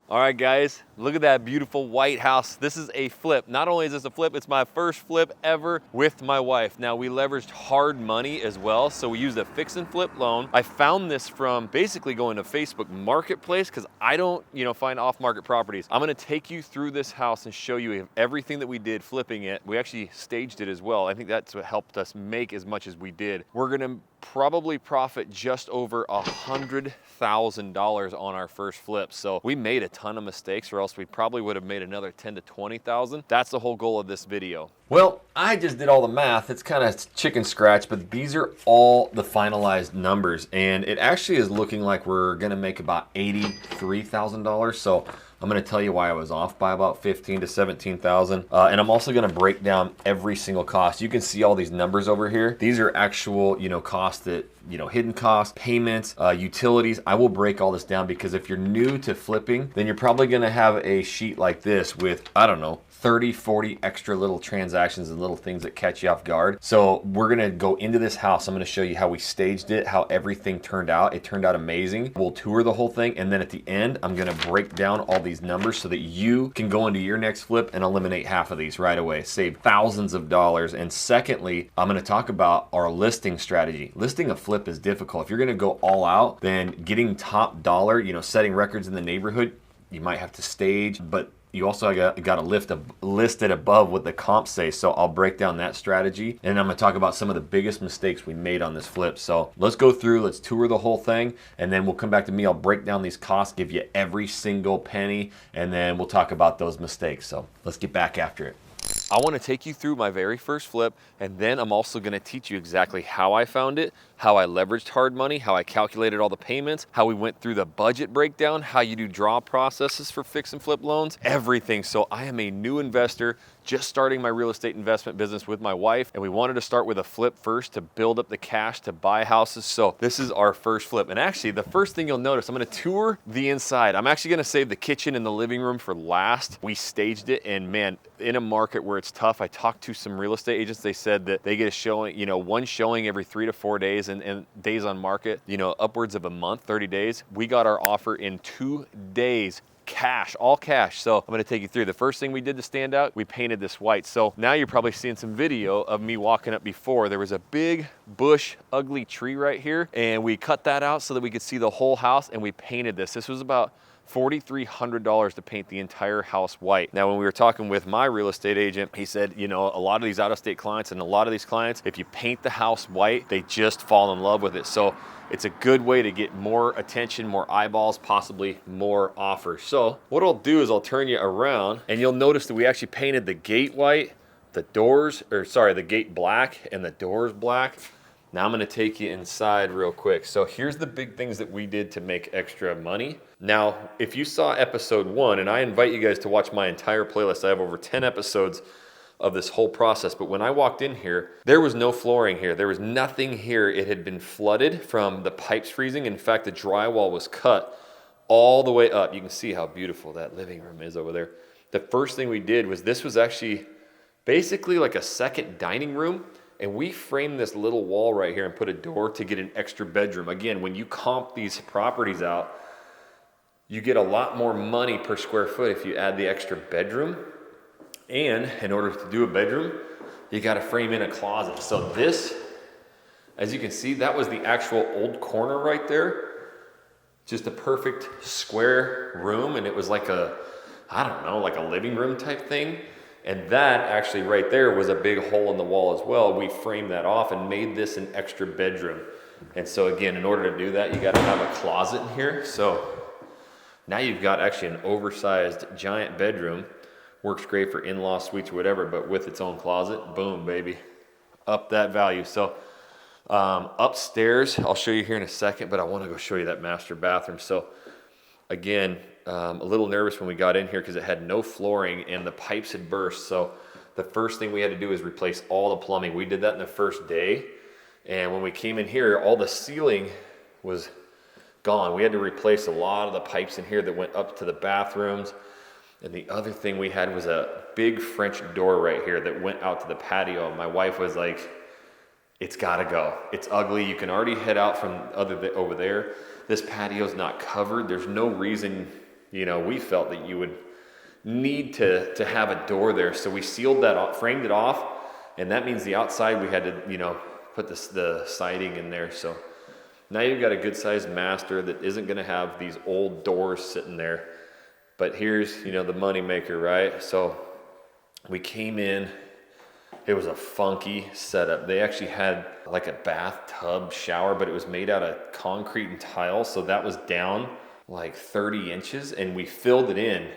All right, guys, look at that beautiful white house. This is a flip. Not only is this a flip, it's my first flip ever with my wife. Now, we leveraged hard money as well, so we used a fix and flip loan. I found this from basically going to Facebook Marketplace because I don't, find off-market properties. I'm gonna take you through this house and show you everything that we did flipping it. We actually staged it as well. I think that's what helped us make as much as we did. We're gonna probably profit just over $100,000 on our first flip. So we made a ton of mistakes, or else we probably would have made another 10 to 20,000. That's the whole goal of this video. Well, I just did all the math. It's kind of chicken scratch, but these are all the finalized numbers. And it actually is looking like we're gonna make about $83,000. So I'm gonna tell you why I was off by about 15 to 17,000. And I'm also gonna break down every single cost. You can see all these numbers over here. These are actual, costs that, hidden costs, payments, utilities. I will break all this down because if you're new to flipping, then you're probably gonna have a sheet like this with, I don't know, 30, 40 extra little transactions and little things that catch you off guard. So we're gonna go into this house. I'm gonna show you how we staged it, how everything turned out. It turned out amazing. We'll tour the whole thing, and then at the end, I'm gonna break down all these numbers so that you can go into your next flip and eliminate half of these right away, save thousands of dollars. And secondly, I'm gonna talk about our listing strategy. Listing a flip is difficult. If you're gonna go all out, then getting top dollar, setting records in the neighborhood, you might have to stage, but you also got to list it above what the comps say. So I'll break down that strategy, and I'm going to talk about some of the biggest mistakes we made on this flip. So let's go through, let's tour the whole thing, and then we'll come back to me. I'll break down these costs, give you every single penny, and then we'll talk about those mistakes. So let's get back after it. I want to take you through my very first flip, and then I'm also going to teach you exactly how I found it, how I leveraged hard money, how I calculated all the payments, how we went through the budget breakdown, how you do draw processes for fix and flip loans, everything. So I am a new investor, just starting my real estate investment business with my wife, and we wanted to start with a flip first to build up the cash to buy houses. So this is our first flip. And actually, the first thing you'll notice, I'm going to tour the inside. I'm actually going to save the kitchen and the living room for last. We staged it, and man, in a market where it's tough, I talked to some real estate agents. They said that they get a showing, one showing every 3 to 4 days, and days on market, upwards of a month, 30 days. We got our offer in 2 days. Cash, all cash. So I'm going to take you through. The first thing we did to stand out, we painted this white. So now you're probably seeing some video of me walking up before. There was a big bush, ugly tree right here, and we cut that out so that we could see the whole house, and we painted this. This was about $4,300 to paint the entire house white. Now, when we were talking with my real estate agent, he said, a lot of these out-of-state clients and a lot of these clients, if you paint the house white, they just fall in love with it. So it's a good way to get more attention, more eyeballs, possibly more offers. So what I'll do is I'll turn you around, and you'll notice that we actually painted the gate white, the gate black and the doors black. Now I'm going to take you inside real quick. So here's the big things that we did to make extra money. Now, if you saw episode 1, and I invite you guys to watch my entire playlist, I have over 10 episodes of this whole process. But when I walked in here, there was no flooring here. There was nothing here. It had been flooded from the pipes freezing. In fact, the drywall was cut all the way up. You can see how beautiful that living room is over there. The first thing we did was, this was actually basically like a second dining room. And we framed this little wall right here and put a door to get an extra bedroom. Again, when you comp these properties out, you get a lot more money per square foot if you add the extra bedroom. And in order to do a bedroom, you got to frame in a closet. So this, as you can see, that was the actual old corner right there. Just a perfect square room. And it was like a living room type thing. And that actually right there was a big hole in the wall as well. We framed that off and made this an extra bedroom. And so again, in order to do that, you got to have a closet in here. So now you've got actually an oversized giant bedroom. Works great for in-law suites or whatever, but with its own closet, boom, baby. Up that value. So upstairs, I'll show you here in a second, but I want to go show you that master bathroom. So again, a little nervous when we got in here because it had no flooring and the pipes had burst. So the first thing we had to do is replace all the plumbing. We did that in the first day. And when we came in here, all the ceiling was gone. We had to replace a lot of the pipes in here that went up to the bathrooms. And the other thing we had was a big French door right here that went out to the patio. My wife was like, it's gotta go. It's ugly. You can already head out from over there. This patio's not covered. There's no reason you know, we felt that you would need to have a door there. So we sealed that off, framed it off, and that means the outside we had to, you know, put the siding in there. So now you've got a good sized master that isn't going to have these old doors sitting there. But here's, you know, the money maker, right? So we came in, it was a funky setup. They actually had like a bathtub shower, but it was made out of concrete and tile. So that was down like 30 inches, and we filled it in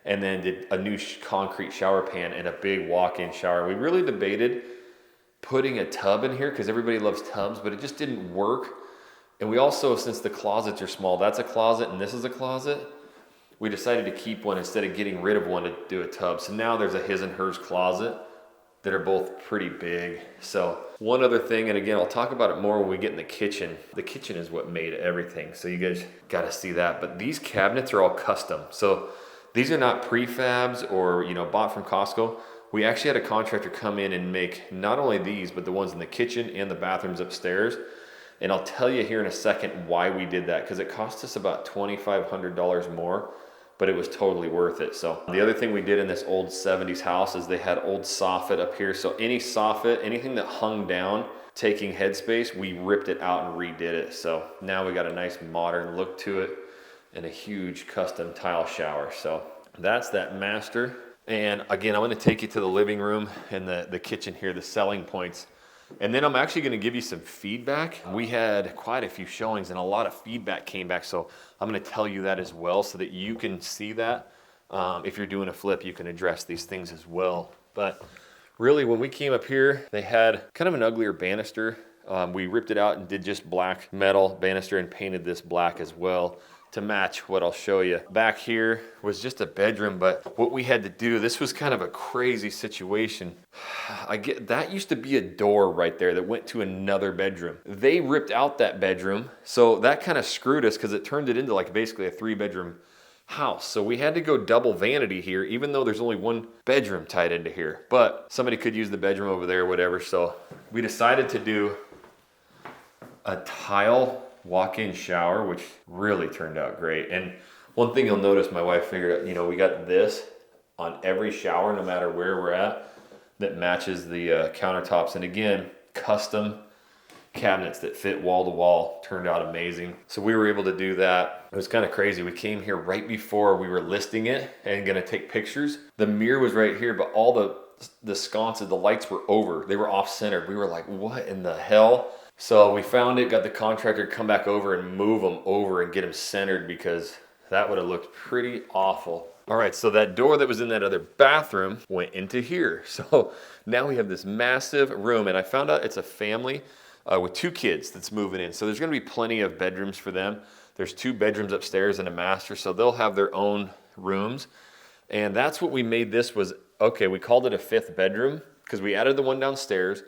and then did a new concrete shower pan and a big walk-in shower. We really debated putting a tub in here because everybody loves tubs, but it just didn't work. And we also, since the closets are small, that's a closet and this is a closet, we decided to keep one instead of getting rid of one to do a tub. So now there's a his and hers closet that are both pretty big. So one other thing, and again, I'll talk about it more when we get in the kitchen. The kitchen is what made everything. So you guys got to see that. But these cabinets are all custom. So these are not prefabs or, you know, bought from Costco. We actually had a contractor come in and make not only these, but the ones in the kitchen and the bathrooms upstairs. And I'll tell you here in a second why we did that, because it cost us about $2,500 more, but it was totally worth it. So the other thing we did in this old 70s house is they had old soffit up here. So any soffit, anything that hung down, taking headspace, we ripped it out and redid it. So now we got a nice modern look to it and a huge custom tile shower. So that's that master. And again, I'm gonna take you to the living room and the kitchen here, the selling points. And then I'm actually gonna give you some feedback. We had quite a few showings and a lot of feedback came back. So I'm gonna tell you that as well so that you can see that. If you're doing a flip, you can address these things as well. But really, when we came up here, they had kind of an uglier banister. We ripped it out and did just black metal banister and painted this black as well to match what I'll show you. Back here was just a bedroom, but what we had to do, this was kind of a crazy situation. That used to be a door right there that went to another bedroom. They ripped out that bedroom, so that kind of screwed us because it turned it into like basically a 3-bedroom house. So we had to go double vanity here, even though there's only one bedroom tied into here. But somebody could use the bedroom over there or whatever, so we decided to do a tile walk-in shower, which really turned out great. And one thing you'll notice, my wife figured out, you know, we got this on every shower, no matter where we're at, that matches the countertops. And again, custom cabinets that fit wall to wall, turned out amazing. So we were able to do that. It was kind of crazy. We came here right before we were listing it and gonna take pictures. The mirror was right here, but all the sconces, the lights were over. They were off-centered. We were like, what in the hell? So we found it, got the contractor to come back over and move them over and get them centered because that would have looked pretty awful. All right, so that door that was in that other bathroom went into here. So now we have this massive room, and I found out it's a family with 2 kids that's moving in. So there's gonna be plenty of bedrooms for them. There's 2 bedrooms upstairs and a master, so they'll have their own rooms. And that's what we made this was, okay, we called it a 5th bedroom because we added the one downstairs.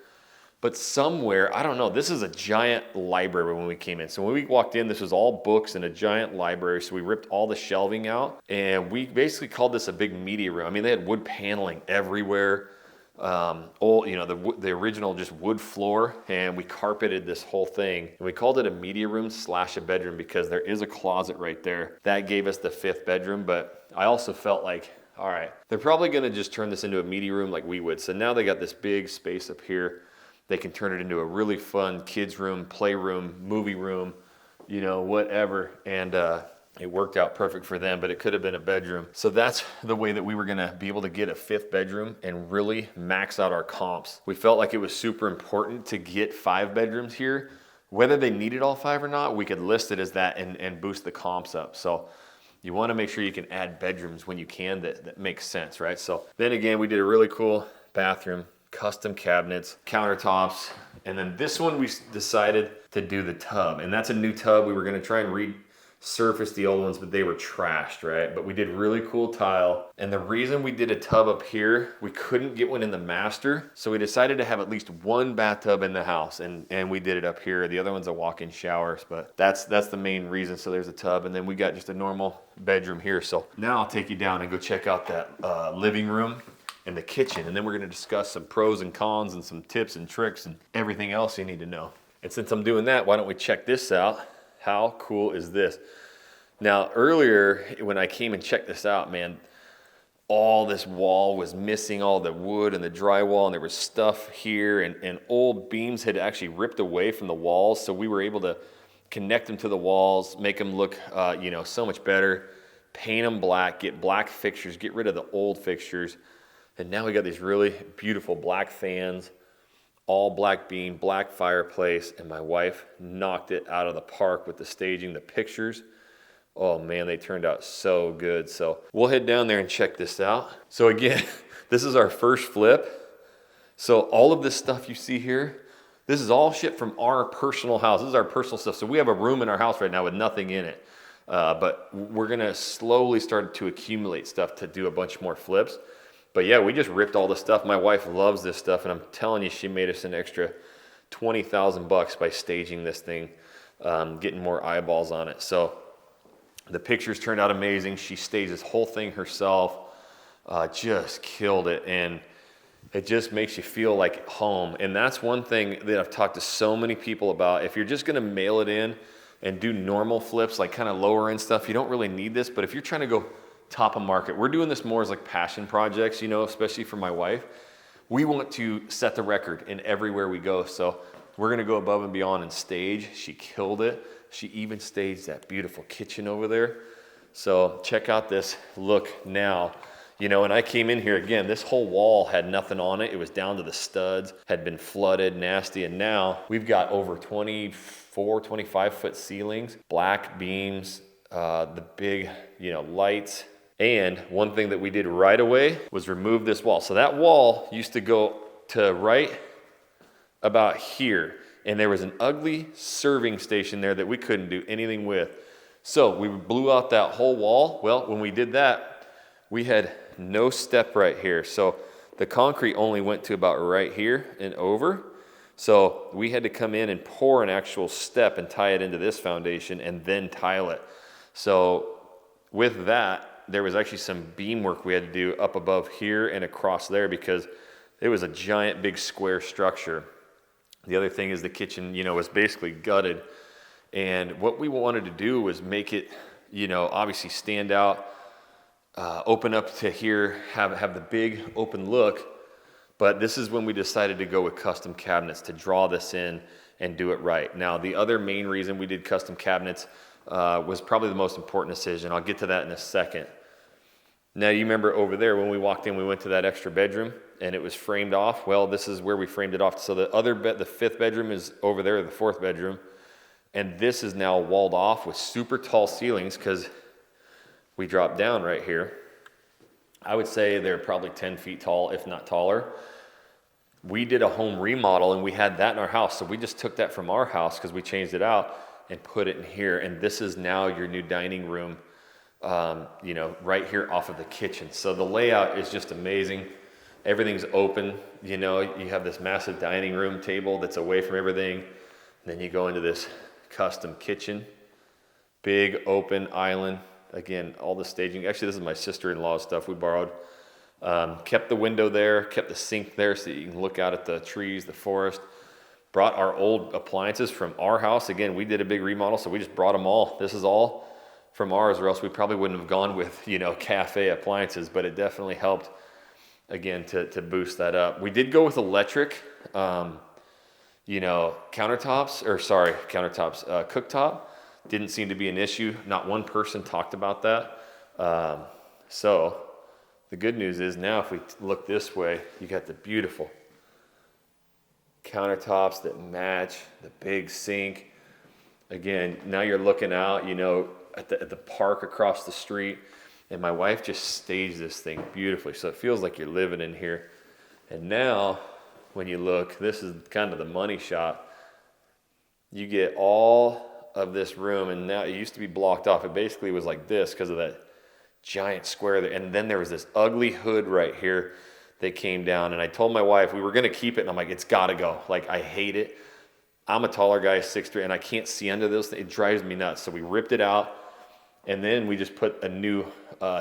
But somewhere, I don't know, this is a giant library when we came in. So when we walked in, this was all books and a giant library. So we ripped all the shelving out and we basically called this a big media room. I mean, they had wood paneling everywhere. Old, you know, the original just wood floor, and we carpeted this whole thing. And we called it a media room / a bedroom because there is a closet right there. That gave us the 5th bedroom, but I also felt like, all right, they're probably gonna just turn this into a media room like we would. So now they got this big space up here. They can turn it into a really fun kids room, playroom, movie room, you know, whatever. And it worked out perfect for them, but it could have been a bedroom. So that's the way that we were gonna be able to get a 5th bedroom and really max out our comps. We felt like it was super important to get 5 bedrooms here. Whether they needed all 5 or not, we could list it as that and boost the comps up. So you wanna make sure you can add bedrooms when you can that makes sense, right? So then again, we did a really cool bathroom, custom cabinets, countertops, and then this one we decided to do the tub, and that's a new tub. We were gonna try and resurface the old ones, but they were trashed, right? But we did really cool tile, and the reason we did a tub up here, we couldn't get one in the master, so we decided to have at least 1 bathtub in the house, and we did it up here. The other one's a walk-in shower, but that's the main reason. So there's a tub, and then we got just a normal bedroom here. So now I'll take you down and go check out that living room and the kitchen, and then we're gonna discuss some pros and cons and some tips and tricks and everything else you need to know. And since I'm doing that, why don't we check this out? How cool is this? Now, earlier when I came and checked this out, man, all this wall was missing all the wood and the drywall, and there was stuff here, and old beams had actually ripped away from the walls, so we were able to connect them to the walls, make them look so much better, paint them black, get black fixtures, get rid of the old fixtures, and now we got these really beautiful black fans, all black beam, black fireplace, and my wife knocked it out of the park with the staging, the pictures. Oh man, they turned out so good. So we'll head down there and check this out. So again, this is our first flip. So all of this stuff you see here, this is all shit from our personal house. This is our personal stuff. So we have a room in our house right now with nothing in it. But we're gonna slowly start to accumulate stuff to do a bunch more flips. But yeah, we just ripped all this stuff. My wife loves this stuff, and I'm telling you, she made us an extra $20,000 by staging this thing, getting more eyeballs on it. So the pictures turned out amazing. She staged this whole thing herself, just killed it, and it just makes you feel like home. And that's one thing that I've talked to so many people about. If you're just gonna mail it in and do normal flips, like kind of lower end stuff, you don't really need this. But if you're trying to go top of market, we're doing this more as like passion projects, especially for my wife. We want to set the record in everywhere we go. So we're gonna go above and beyond and stage. She killed it. She even staged that beautiful kitchen over there. So check out this look now. And I came in here again, this whole wall had nothing on it. It was down to the studs, had been flooded, nasty. And now we've got over 24, 25 foot ceilings, black beams, the big, lights. And one thing that we did right away was remove this wall. So that wall used to go to right about here. And there was an ugly serving station there that we couldn't do anything with. So we blew out that whole wall. Well, when we did that, we had no step right here. So the concrete only went to about right here and over. So we had to come in and pour an actual step and tie it into this foundation and then tile it. So with that, there was actually some beam work we had to do up above here and across there because it was a giant big square structure. The other thing is the kitchen, was basically gutted. And what we wanted to do was make it, obviously stand out, open up to here, have the big open look. But this is when we decided to go with custom cabinets to draw this in and do it right. Now, the other main reason we did custom cabinets was probably the most important decision. I'll get to that in a second. Now, you remember over there when we walked in, we went to that extra bedroom and it was framed off. Well, this is where we framed it off. So the fifth bedroom is over there, the fourth bedroom. And this is now walled off with super tall ceilings because we dropped down right here. I would say they're probably 10 feet tall, if not taller. We did a home remodel and we had that in our house. So we just took that from our house because we changed it out and put it in here. And this is now your new dining room, right here off of the kitchen. So the layout is just amazing. Everything's open. You have this massive dining room table that's away from everything. And then you go into this custom kitchen, big open island. Again, all the staging. Actually, this is my sister-in-law's stuff we borrowed. Kept the window there, kept the sink there so you can look out at the trees, the forest. Brought our old appliances from our house. Again, we did a big remodel, so we just brought them all. This is all from ours, or else we probably wouldn't have gone with, cafe appliances, but it definitely helped, again, to boost that up. We did go with electric, cooktop. Didn't seem to be an issue. Not one person talked about that. So the good news is now if we look this way, you got the beautiful countertops that match, the big sink. Again, now you're looking out, at the park across the street. And my wife just staged this thing beautifully. So it feels like you're living in here. And now when you look, this is kind of the money shot. You get all of this room, and now it used to be blocked off. It basically was like this because of that giant square there. And then there was this ugly hood right here that came down. And I told my wife we were going to keep it, and I'm like, it's got to go. Like, I hate it. I'm a taller guy, 6'3", and I can't see under those things. It drives me nuts. So we ripped it out, and then we just put a new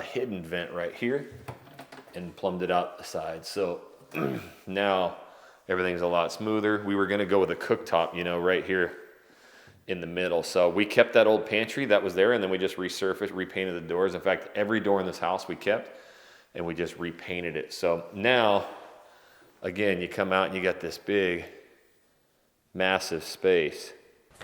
hidden vent right here and plumbed it out the side. So now everything's a lot smoother. We were going to go with a cooktop, right here. in the middle. So we kept that old pantry that was there, and then we just resurfaced, repainted the doors. In fact, every door in this house we kept, and we just repainted it. So now, again, you come out and you got this big, massive space.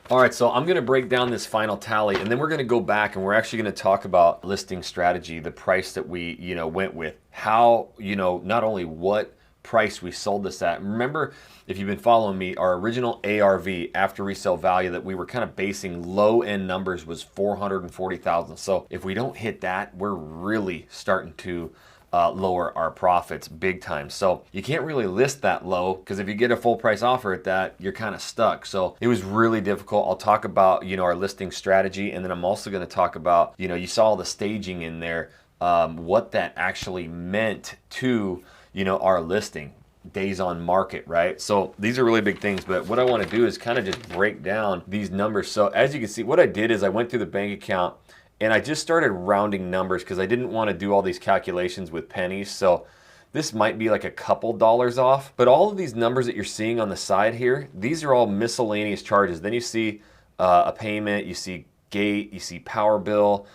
All right, so I'm gonna break down this final tally, and then we're gonna go back and we're actually gonna talk about listing strategy, the price that we, went with, how, not only what price we sold this at. Remember, if you've been following me, our original ARV, after resale value, that we were kind of basing low end numbers was $440,000. So if we don't hit that, we're really starting to lower our profits big time. So you can't really list that low, because if you get a full price offer at that, you're kind of stuck. So it was really difficult. I'll talk about, our listing strategy, and then I'm also going to talk about, you saw the staging in there, what that actually meant to, our listing, days on market, right? So these are really big things, but what I want to do is kind of just break down these numbers. So as you can see, what I did is I went through the bank account and I just started rounding numbers, because I didn't want to do all these calculations with pennies. So this might be like a couple dollars off, but all of these numbers that you're seeing on the side here, these are all miscellaneous charges. Then you see a payment, you see gate, you see power bill,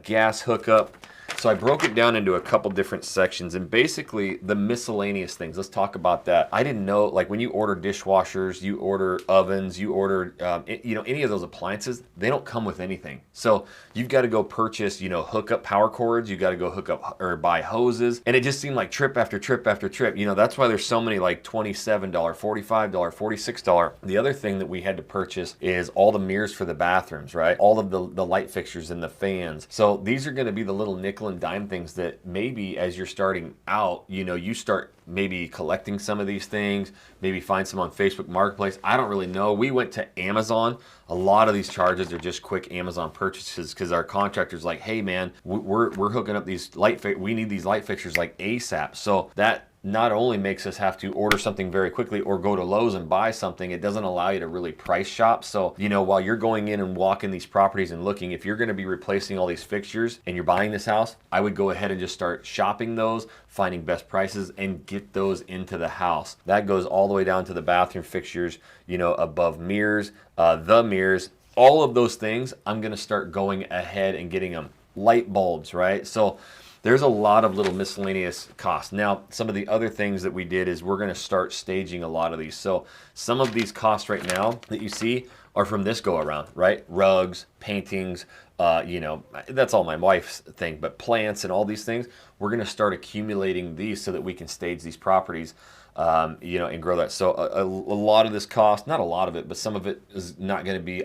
gas hookup. So I broke it down into a couple different sections, and basically the miscellaneous things, let's talk about that. I didn't know, like when you order dishwashers, you order ovens, you order, any of those appliances, they don't come with anything. So you've got to go purchase, hook up power cords, you got to go hook up or buy hoses. And it just seemed like trip after trip after trip. That's why there's so many like $27, $45, $46. The other thing that we had to purchase is all the mirrors for the bathrooms, right? All of the light fixtures and the fans. So these are going to be the little nickel and dime things that maybe as you're starting out, you start maybe collecting some of these things, maybe find some on Facebook Marketplace. I don't really know. We went to Amazon. A lot of these charges are just quick Amazon purchases, because our contractor's like, hey man, we're hooking up these we need these light fixtures like ASAP. So that not only makes us have to order something very quickly or go to Lowe's and buy something, it doesn't allow you to really price shop. So, while you're going in and walking these properties and looking, if you're going to be replacing all these fixtures and you're buying this house, I would go ahead and just start shopping those, finding best prices, and get those into the house. That goes all the way down to the bathroom fixtures, above mirrors, the mirrors, all of those things. I'm going to start going ahead and getting them. Light bulbs, right? So there's a lot of little miscellaneous costs. Now, some of the other things that we did is we're going to start staging a lot of these. So some of these costs right now that you see are from this go around, right? Rugs, paintings, that's all my wife's thing, but plants and all these things, we're going to start accumulating these so that we can stage these properties, and grow that. So a lot of this cost, not a lot of it, but some of it is not going to be,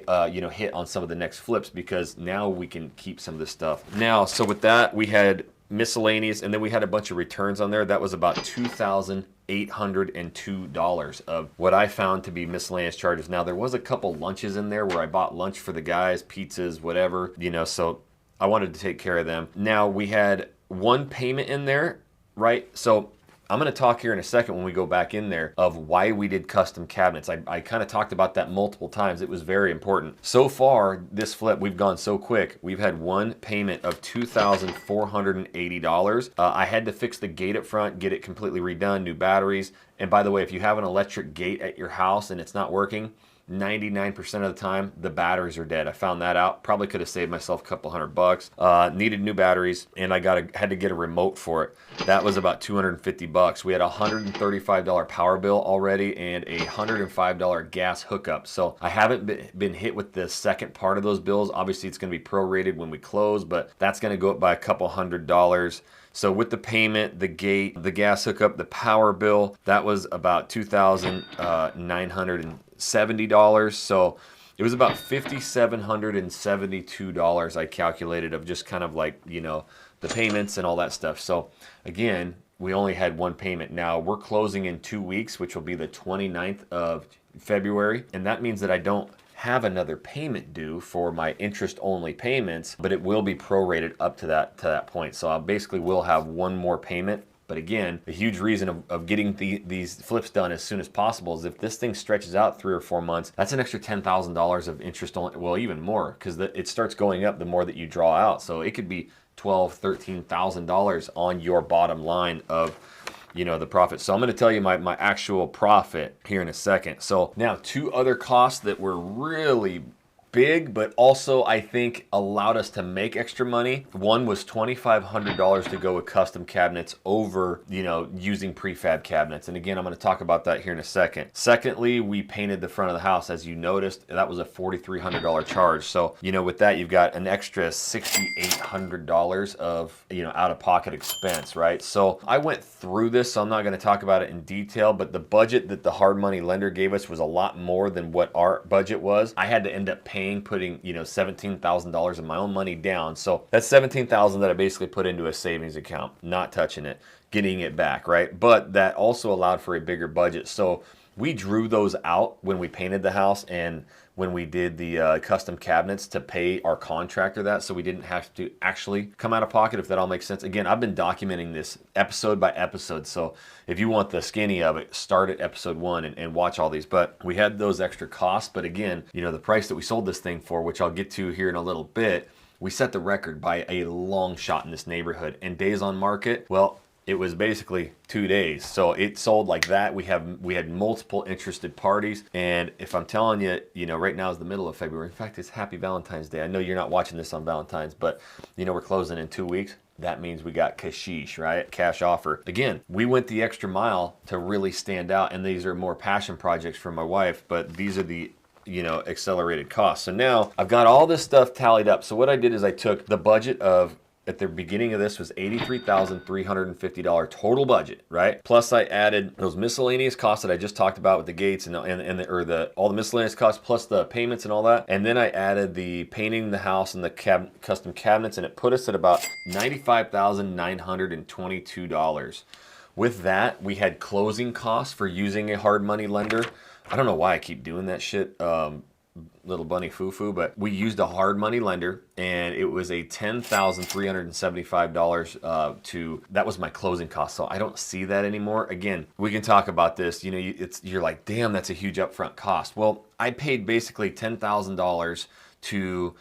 hit on some of the next flips, because now we can keep some of this stuff. Now, so with that, we had miscellaneous, and then we had a bunch of returns on there. That was about $2,802 of what I found to be miscellaneous charges. Now, there was a couple lunches in there where I bought lunch for the guys, pizzas, whatever, so I wanted to take care of them. Now, we had one payment in there, right? So I'm going to talk here in a second when we go back in there of why we did custom cabinets. I kind of talked about that multiple times. It was very important. So far, this flip, we've gone so quick. We've had one payment of $2,480. I had to fix the gate up front, get it completely redone, new batteries. And by the way, if you have an electric gate at your house and it's not working, 99% of the time, the batteries are dead. I found that out. Probably could have saved myself a couple $100. Needed new batteries, and I had to get a remote for it. That was about $250. We had a $135 power bill already and a $105 gas hookup. So I haven't been hit with the second part of those bills. Obviously, it's going to be prorated when we close, but that's going to go up by a couple $100. So with the payment, the gate, the gas hookup, the power bill, that was about $2,970. So it was about $5,772 I calculated of just kind of like, the payments and all that stuff. So again, we only had one payment. Now we're closing in 2 weeks, which will be the 29th of February. And that means that I don't have another payment due for my interest only payments, but it will be prorated up to that point. So I basically will have one more payment. But again, a huge reason of getting these flips done as soon as possible is if this thing stretches out 3 or 4 months, that's an extra $10,000 of interest only, well, even more, because it starts going up the more that you draw out. So it could be $12,000, $13,000 on your bottom line of the profit. So I'm going to tell you my actual profit here in a second. So now 2 other costs that were really big, but also I think allowed us to make extra money. One was $2,500 to go with custom cabinets over, using prefab cabinets. And again, I'm going to talk about that here in a second. Secondly, we painted the front of the house. As you noticed, that was a $4,300 charge. So, with that, you've got an extra $6,800 of, out-of-pocket expense, right? So I went through this, so I'm not going to talk about it in detail, but the budget that the hard money lender gave us was a lot more than what our budget was. I had to end up putting $17,000 of my own money down. So that's $17,000 that I basically put into a savings account, not touching it, getting it back, right? But that also allowed for a bigger budget. So we drew those out when we painted the house and when we did the custom cabinets to pay our contractor that, so we didn't have to actually come out of pocket, if that all makes sense. Again, I've been documenting this episode by episode, so if you want the skinny of it, start at episode 1 and watch all these. But we had those extra costs, but again, the price that we sold this thing for, which I'll get to here in a little bit, we set the record by a long shot in this neighborhood. And days on market, well, it was basically 2 days. So it sold like that. We had multiple interested parties. And if I'm telling you, right now is the middle of February. In fact, it's Happy Valentine's Day. I know you're not watching this on Valentine's, but we're closing in 2 weeks. That means we got cashish, right? Cash offer. Again, we went the extra mile to really stand out. And these are more passion projects for my wife, but these are the accelerated costs. So now I've got all this stuff tallied up. So what I did is I took the budget of, at the beginning of this, was $83,350 total budget, right? Plus I added those miscellaneous costs that I just talked about with the gates and all the miscellaneous costs plus the payments and all that. And then I added the painting the house and the custom cabinets, and it put us at about $95,922. With that, we had closing costs for using a hard money lender. I don't know why I keep doing that shit. Little bunny foo-foo, but we used a hard money lender, and it was a $10,375 that was my closing cost. So I don't see that anymore. Again, we can talk about this. You're like, damn, that's a huge upfront cost. Well, I paid basically $10,000 to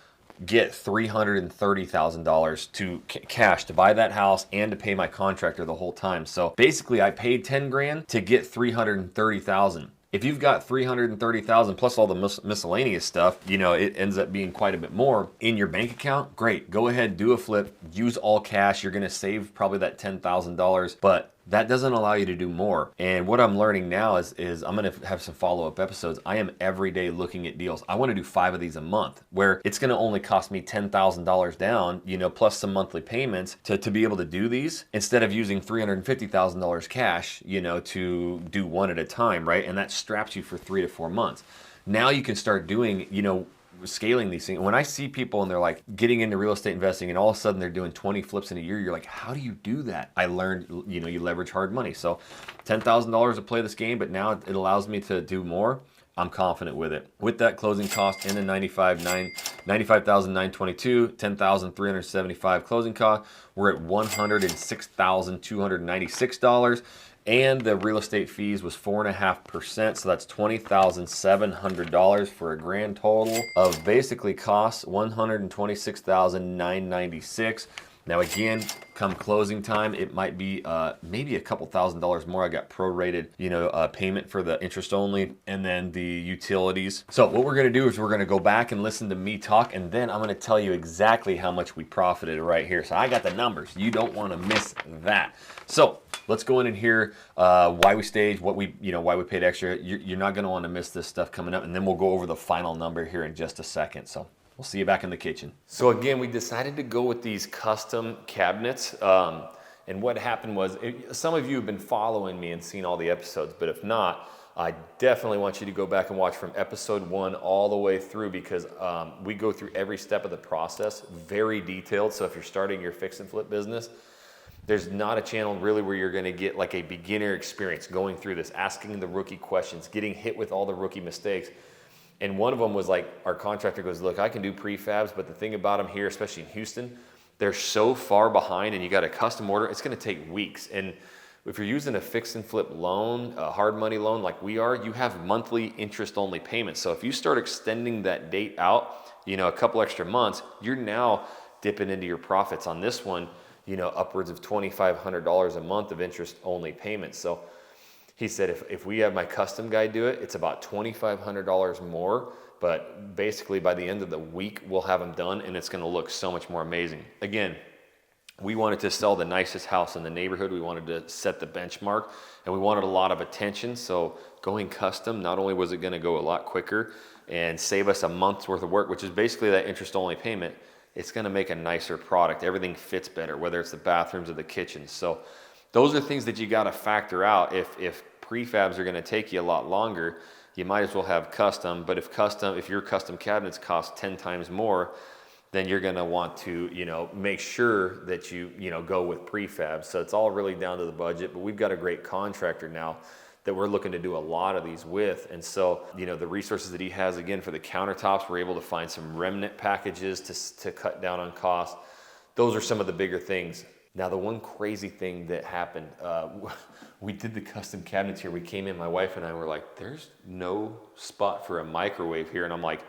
get $330,000 to cash to buy that house and to pay my contractor the whole time. So basically I paid 10 grand to get 330,000. If you've got 330,000 plus all the miscellaneous stuff, it ends up being quite a bit more in your bank account. Great. Go ahead, do a flip, use all cash. You're going to save probably that $10,000, but that doesn't allow you to do more. And what I'm learning now is I'm going to have some follow-up episodes. I am every day looking at deals. I want to do 5 of these a month, where it's going to only cost me $10,000 down, plus some monthly payments to be able to do these, instead of using $350,000 cash, to do one at a time, right? And that straps you for 3 to 4 months. Now you can start doing, scaling these things. When I see people and they're like getting into real estate investing and all of a sudden they're doing 20 flips in a year, you're like, how do you do that? I learned, you leverage hard money. So $10,000 to play this game, but now it allows me to do more. I'm confident with it. With that closing cost in the $95,922, $10,375 closing cost, we're at $106,296. And the real estate fees was 4.5%, so that's $20,700 for a grand total of basically costs $126,996. Now again, come closing time, it might be maybe a couple $1,000s more. I got prorated, payment for the interest only, and then the utilities. So what we're gonna do is we're gonna go back and listen to me talk, and then I'm gonna tell you exactly how much we profited right here. So I got the numbers. You don't want to miss that. So let's go in and hear why we staged, why we paid extra. You're not gonna want to miss this stuff coming up, and then we'll go over the final number here in just a second. So we'll see you back in the kitchen. So again, we decided to go with these custom cabinets. And what happened was, some of you have been following me and seen all the episodes, but if not, I definitely want you to go back and watch from episode 1 all the way through, because we go through every step of the process, very detailed. So if you're starting your fix and flip business, there's not a channel really where you're gonna get like a beginner experience going through this, asking the rookie questions, getting hit with all the rookie mistakes. And one of them was like, our contractor goes, look, I can do prefabs, but the thing about them here, especially in Houston, they're so far behind, and you got a custom order, it's gonna take weeks. And if you're using a fix and flip loan, a hard money loan like we are, you have monthly interest only payments. So if you start extending that date out, a couple extra months, you're now dipping into your profits on this one, upwards of $2,500 a month of interest only payments. So he said, if we have my custom guy do it, it's about $2,500 more but basically by the end of the week, we'll have them done and it's gonna look so much more amazing. Again, we wanted to sell the nicest house in the neighborhood. We wanted to set the benchmark and we wanted a lot of attention. So going custom, not only was it gonna go a lot quicker and save us a month's worth of work, which is basically that interest only payment, it's gonna make a nicer product. Everything fits better, whether it's the bathrooms or the kitchens. So those are things that you gotta factor out. If prefabs are gonna take you a lot longer, you might as well have custom. But if your custom cabinets cost 10 times more, then you're gonna want to, make sure that you go with prefab. So it's all really down to the budget, but we've got a great contractor now that we're looking to do a lot of these with. And so, the resources that he has, again, for the countertops, we're able to find some remnant packages to cut down on cost. Those are some of the bigger things. Now, the one crazy thing that happened, we did the custom cabinets here. We came in, my wife and I were like, there's no spot for a microwave here. And I'm like,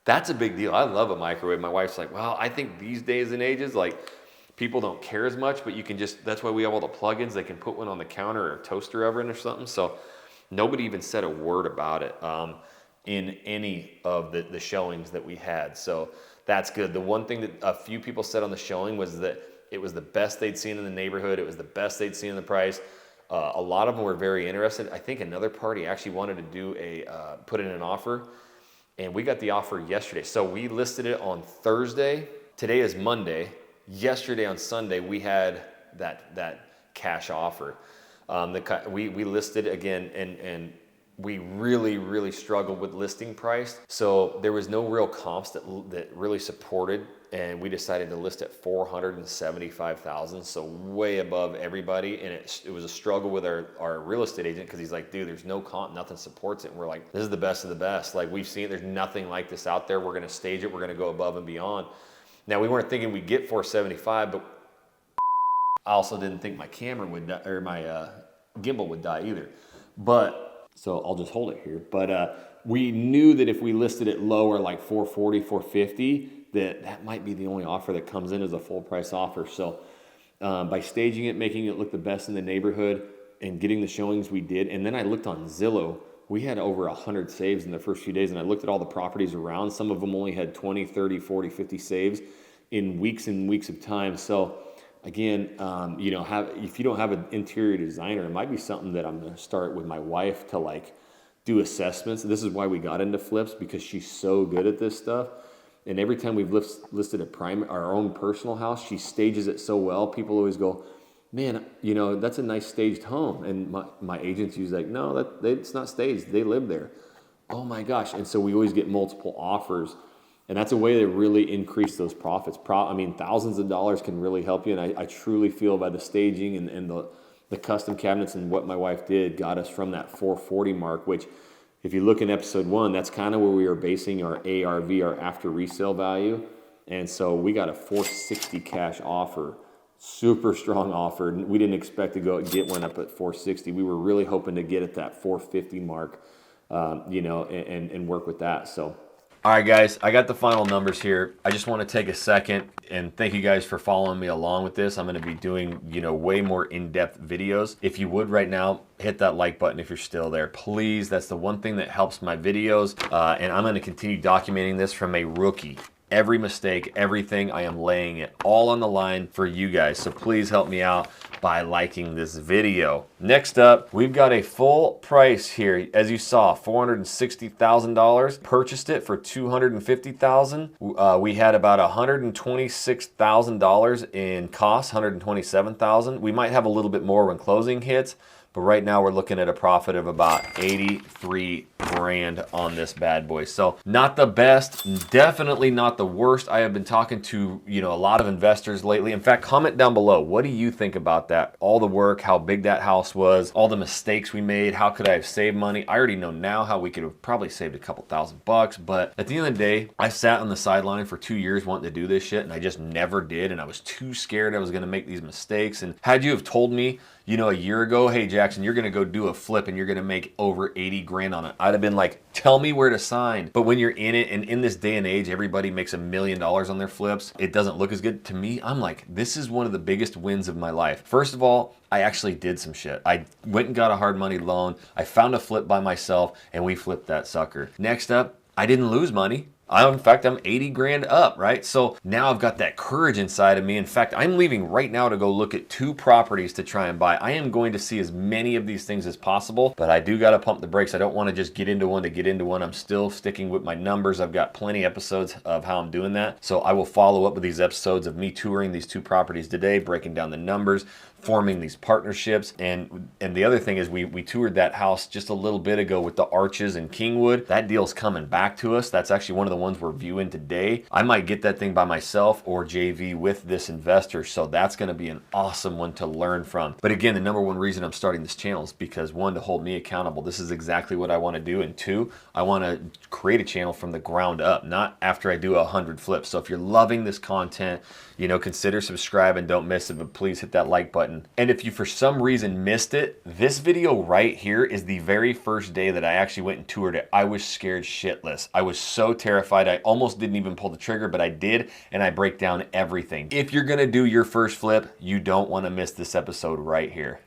that's a big deal. I love a microwave. My wife's like, well, I think these days and ages, like, people don't care as much, but you can that's why we have all the plugins. They can put one on the counter or a toaster oven or something. So nobody even said a word about it in any of the showings that we had. So that's good. The one thing that a few people said on the showing was that it was the best they'd seen in the neighborhood. It was the best they'd seen in the price. A lot of them were very interested. I think another party actually wanted to do put in an offer. And we got the offer yesterday. So we listed it on Thursday. Today is Monday. Yesterday on Sunday, we had that cash offer. We listed again, and we really struggled with listing price. So there was no real comps that really supported, and we decided to list at $475,000, so way above everybody. And it was a struggle with our real estate agent, because he's like, dude, there's no comp, nothing supports it. And we're like, this is the best of the best. Like, we've seen it, there's nothing like this out there. We're gonna stage it, we're gonna go above and beyond. Now, we weren't thinking we'd get 475, but I also didn't think my camera would die, or my gimbal would die either. But, so I'll just hold it here. But we knew that if we listed it lower, like 440, 450, that might be the only offer that comes in as a full price offer. So by staging it, making it look the best in the neighborhood, and getting the showings we did, and then I looked on Zillow. We had over 100 saves in the first few days, and I looked at all the properties around. Some of them only had 20, 30, 40, 50 saves in weeks and weeks of time. So again, if you don't have an interior designer, it might be something that I'm gonna start with my wife to like do assessments. This is why we got into flips, because she's so good at this stuff. And every time we've listed our own personal house, she stages it so well. People always go, man, that's a nice staged home. And my agent's usually like, no, it's not staged. They live there. Oh my gosh. And so we always get multiple offers. And that's a way to really increase those profits. Thousands of dollars can really help you. And I truly feel by the staging and the custom cabinets and what my wife did got us from that 440 mark, which if you look in episode 1, that's kind of where we are basing our ARV, our after resale value. And so we got a 460 cash offer. Super strong offer. We didn't expect to get one up at 460. We were really hoping to get at that 450 mark, and work with that. So, all right, guys, I got the final numbers here. I just want to take a second and thank you guys for following me along with this. I'm going to be doing, way more in-depth videos. If you would right now, hit that like button if you're still there, please. That's the one thing that helps my videos. And I'm going to continue documenting this from a rookie. Every mistake, everything, I am laying it all on the line for you guys. So please help me out by liking this video. Next up, we've got a full price here. As you saw, $460,000. Purchased it for $250,000. We had about $126,000 in costs, $127,000. We might have a little bit more when closing hits, but right now we're looking at a profit of about 83 grand on this bad boy. So not the best, definitely not the worst. I have been talking to, a lot of investors lately. In fact, comment down below. What do you think about that? All the work, how big that house was, all the mistakes we made. How could I have saved money? I already know now how we could have probably saved a couple $1,000, but at the end of the day, I sat on the sideline for 2 years wanting to do this shit, and I just never did. And I was too scared I was going to make these mistakes. And had you have told me, a year ago, hey Jackson, you're gonna go do a flip and you're gonna make over 80 grand on it, I'd have been like, tell me where to sign. But when you're in it, and in this day and age, everybody makes $1 million on their flips, it doesn't look as good to me. I'm like, this is one of the biggest wins of my life. First of all, I actually did some shit. I went and got a hard money loan. I found a flip by myself and we flipped that sucker. Next up, I didn't lose money. In fact, I'm 80 grand up, right? So now I've got that courage inside of me. In fact, I'm leaving right now to go look at 2 properties to try and buy. I am going to see as many of these things as possible, but I do got to pump the brakes. I don't want to just get into one to get into one. I'm still sticking with my numbers. I've got plenty of episodes of how I'm doing that. So I will follow up with these episodes of me touring these 2 properties today, breaking down the numbers, forming these partnerships. And the other thing is we toured that house just a little bit ago with the arches in Kingwood. That deal's coming back to us. That's actually one of the ones we're viewing today. I might get that thing by myself or JV with this investor. So that's going to be an awesome one to learn from. But again, the number one reason I'm starting this channel is because 1, to hold me accountable. This is exactly what I want to do. And 2, I want to create a channel from the ground up, not after I do 100 flips. So if you're loving this content, you know, consider subscribing. Don't miss it, but please hit that like button. And if you for some reason missed it, this video right here is the very first day that I actually went and toured it. I was scared shitless. I was so terrified. I almost didn't even pull the trigger, but I did, and I break down everything. If you're gonna do your first flip, you don't want to miss this episode right here.